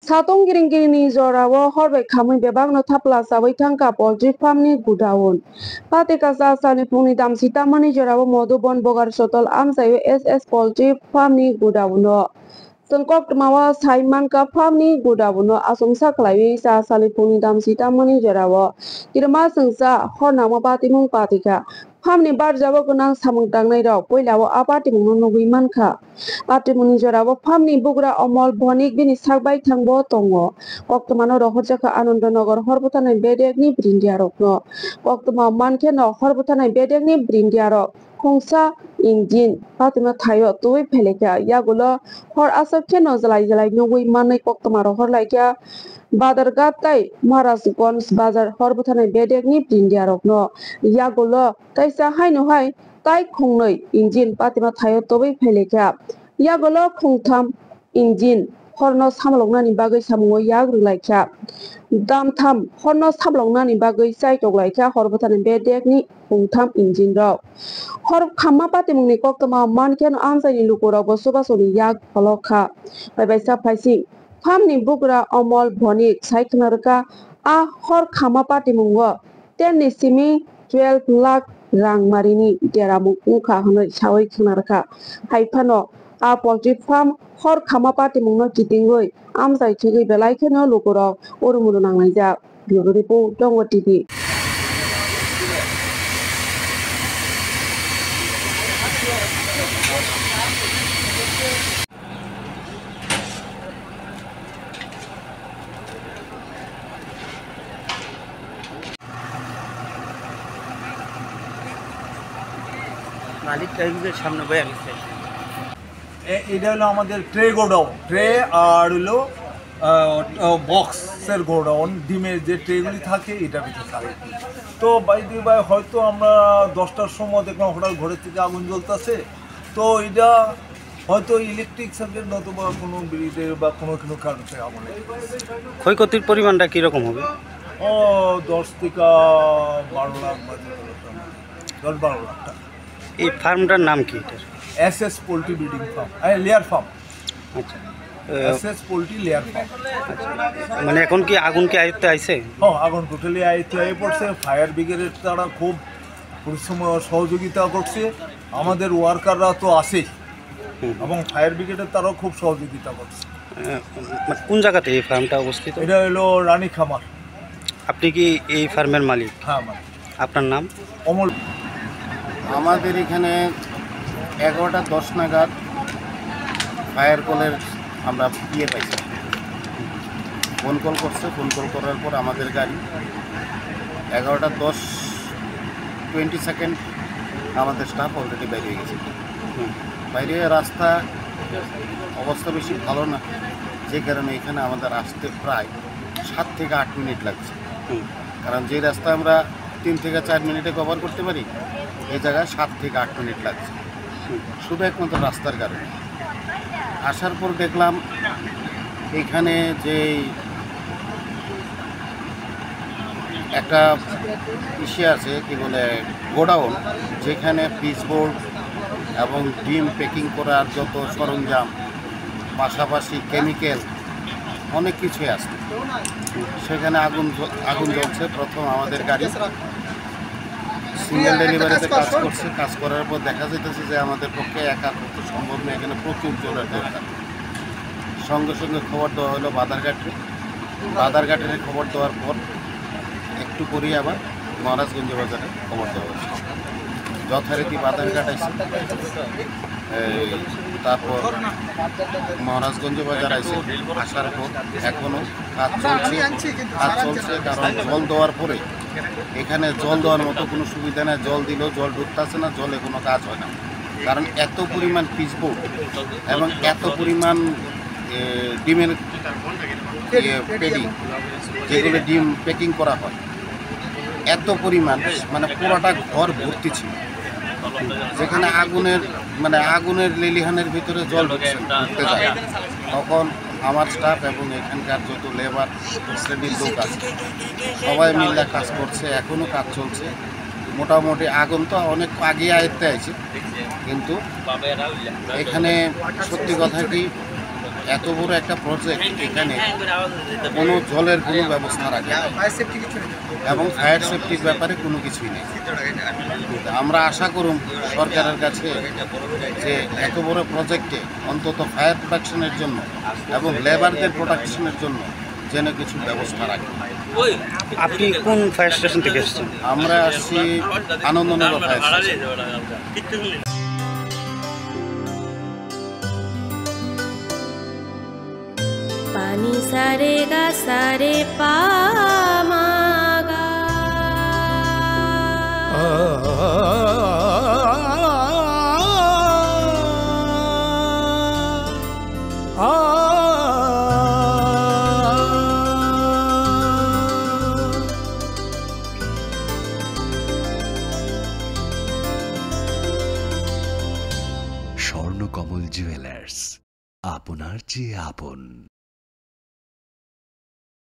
Satong giring-giring zorawo horbai khamui bebangno thapla sabai thangka poultry farmni gudaun. Pate kasa sani pungni damsi tamani zorawo modubon bogar sotol amsayo SS poultry farmni gudauno. Sengkok temawa saiman ka farmni gudauno asumsa khlaiwi sa sali pungni damsi tamani zorawo. Kirma sengsa hornama patimung patika. Farmni barjabo gonang samung tangnai rok poilao apatimungno nugui mankha. Patimungni jorabo farmni bugra Omol Bhonik bini sakbai thangbo tongo. Koktomano rohorjaka Anandonagar horbutanai bedekni brindiarokno. Koktoma mankeno horbutanai bedekni brindiarok. Khongsa injin patima thayo tuwi pheleka yagulo hor asok kheno jalai nugui manai koktoma rohor laikya Badargat tai Maharashganj bazar horbutanai bedekni brindiarokno yagulo taisa haino hai tai khongnoi injin patima thayo tuwi pheleka yagulo khongtham injin horno samloknani bagui samungo yagrung laikya damtham horno samloknani bagui chaitok laikya horbutanai bedekni khongtham injin rok hor khamma patimungni koktoma mankeno amsaini lukurok bo subasoni yak holokha bai saplaisi Farmni bugra Omol Bhonik saikhnarka a hor khamma patimungo 10 ni simi 12 lakh rang marini deramung ungkha hanoi sawai khnarka haifano a poultry farm hor khamma patimungno kitingoi amsai thigui belai kheno lukurok urumuru nangnai bureau report Dongo TV মালিক টাইপের সামনে বয়ে গেছে এটা হলো আমাদের tray godown tray আর হলো বক্সের godown ডিমের যে ট্রেগুলি থাকে এটা ভিতরে থাকে তো ভাই হয়তো আমরা 10টার সময় দেখলাম হঠাৎ ঘরের থেকে আগুন জ্বলতেছে তো এটা হয়তো ইলেকট্রিক সার্কিট নতুবা কোনো ব্রিজের বা কোনো কারণে আগুন ক্ষয়ক্ষতির পরিমাণটা কীরকম হবে 10 থেকে 12 লাখ বা 10-12 লাখ টাকা এই ফার্মটার নাম কি এটার SS poultry breeding farm layer farm আচ্ছা SS পোল্ট্রি লেয়ার ফার্ম মানে এখন কি আগুন কি আয়ত্তে আইছে হ্যাঁ আগুন টোটালি আয়ত্তে হয়ে পড়ছে ফায়ার ব্রিগেডের তারা খুব পরিশ্রম সহযোগিতা করছে আমাদের ওয়ার্কাররা তো আছে এবং ফায়ার ব্রিগেডের তারাও খুব সহযোগিতা করছে কোন জায়গাতে এই ফার্মটা অবস্থিত এটা হলো রানী খামার আপনি কি এই ফার্মের মালিক হ্যাঁ মালিক আপনার নাম অমল আমাদের এখানে 11টা 10 নাগাদ ফায়ার কলের আমরা পাইছি ফোন কল করছে ফোন কল করার পর আমাদের গাড়ি 11টা 10-20 সেকেন্ড আমাদের স্টাফ অলরেডি বাইরে হয়ে গেছে বাইরে রাস্তা অবস্থা বেশি ভালো না যে কারণে এখানে আমাদের আসতে প্রায় 7 থেকে 8 মিনিট লাগছে কারণ যে রাস্তা আমরা 3 থেকে 4 মিনিটে কভার করতে পারি এই জায়গায় 7 থেকে 8 মিনিট লাগছে শুধু একমাত্র রাস্তার কারণে আসার পর দেখলাম এখানে যে একটা ইসে আছে কি বলে গোডাউন যেখানে পিচবোর্ড এবং ডিম প্যাকিং করার যত সরঞ্জাম পাশাপাশি কেমিক্যাল অনেক কিছুই আছে সেখানে আগুন জ্বলছে প্রথম আমাদের গাড়ি সিঙ্গেল ডেলিভারিতে কাজ করার পর দেখা যেতেছে যে আমাদের পক্ষে একা করতে সম্ভব নয় এখানে প্রচুর জলের দরকার সঙ্গে সঙ্গে খবর দেওয়া হলো বাদারঘাটের খবর দেওয়ার পর একটু করেই আবার মহারাজগঞ্জ বাজারে খবর দেওয়া হয়েছে যথারীতি বাদারঘাট আসছে তারপর মহারাজগঞ্জ বাজার আসছে আসার পর এখনও কাজ চলছে কারণ জল দেওয়ার পরে এখানে জল দেওয়ার মতো কোনো সুবিধা নেই জল দিলেও জল ঢুকতেছে না জলে কোনো কাজ হয় না কারণ এত পরিমাণ পিচবোর্ড এবং এত পরিমাণ ডিমের পেডি যেগুলো ডিম প্যাকিং করা হয় এত পরিমাণ মানে পুরোটা ঘর ভর্তি ছিল যেখানে আগুনের লিলিহানের ভিতরে জল ঢুকতে যায় তখন আমার স্টাফ এবং এখানকার যত লেবার শ্রেণীর লোক আছে সবাই মিলে কাজ করছে এখনও কাজ চলছে মোটামুটি আগুন তো অনেক আগে আয়ত্তে আছে কিন্তু এখানে সত্যি কথা কি এত বড় একটা প্রজেক্ট এখানে কোনো জলের কোনো ব্যবস্থা রাখে না এবং ফায়ার সেফটির ব্যাপারে কোনো কিছুই নেই। আমরা আশা করুন সরকারের কাছে যে এত বড় প্রজেক্টে অন্তত ফায়ার প্রোটেকশনের জন্য এবং লেবারদের প্রোটেকশনের জন্য যেন কিছু ব্যবস্থা রাখে। আপনি কোন ফায়ার স্টেশন থেকে এসেছেন? আমরা আসছি আনন্দনগর ফায়ার স্টেশন। पानी सारे गा सारे पामागा স্বর্ণকমল জুয়েলার্স, আপনার চেয়ে আপন।